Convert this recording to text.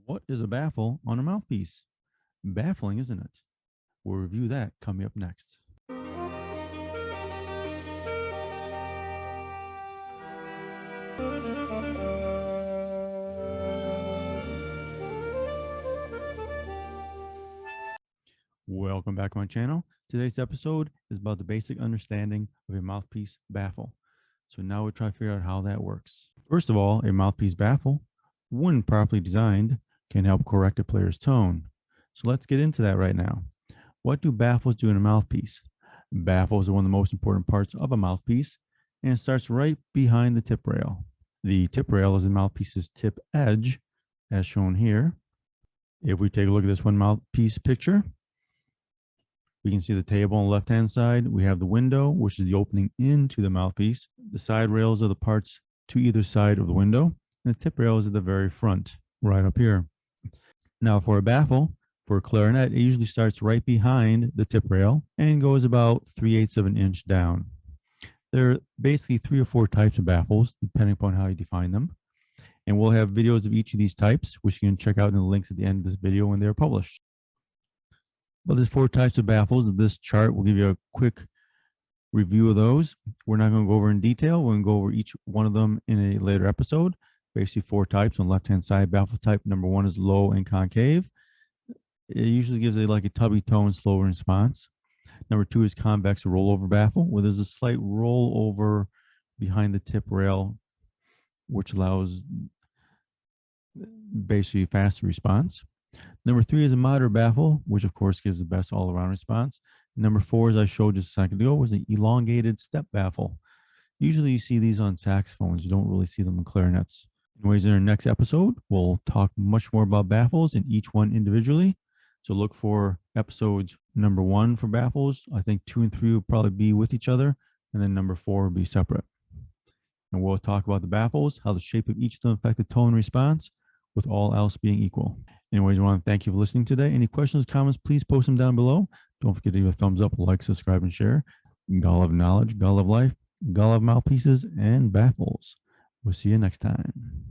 What is a baffle on a mouthpiece? Baffling, isn't it? We'll review that coming up next. Welcome back to my channel. Today's episode is about the basic understanding of a mouthpiece baffle. So now we'll try to figure out how that works. First of all, a mouthpiece baffle, when properly designed, can help correct a player's tone. So let's get into that right now. What do baffles do in a mouthpiece? Baffles are one of the most important parts of a mouthpiece, and it starts right behind the tip rail. The tip rail is the mouthpiece's tip edge, as shown here. If we take a look at this one mouthpiece picture, we can see the table on the left-hand side. We have the window, which is the opening into the mouthpiece. The side rails are the parts to either side of the window, and the tip rail is at the very front, right up here. Now, for a baffle, for a clarinet, it usually starts right behind the tip rail and goes about 3/8 of an inch down. There are basically 3 or 4 types of baffles, depending upon how you define them. And we'll have videos of each of these types, which you can check out in the links at the end of this video when they're published. But there's 4 types of baffles. This chart will give you a quick review of those. We're not going to go over in detail. We're going to go over each one of them in a later episode. Basically 4 types. On the left-hand side, baffle type number 1 is low and concave. It usually gives like a tubby tone, slower response. Number 2 is convex or rollover baffle, where there's a slight rollover behind the tip rail, which allows basically faster response. Number 3 is a moderate baffle, which of course gives the best all-around response. Number 4, as I showed just a second ago, was an elongated step baffle. Usually you see these on saxophones. You don't really see them in clarinets. Anyways, in our next episode, we'll talk much more about baffles and each one individually. So look for episodes number 1 for baffles. I think 2 and 3 will probably be with each other, and then number 4 will be separate. And we'll talk about the baffles, how the shape of each of them affect the tone response, with all else being equal. Anyways, I want to thank you for listening today. Any questions, comments, please post them down below. Don't forget to give a thumbs up, like, subscribe, and share. God love knowledge, God love life, God love mouthpieces and baffles. We'll see you next time.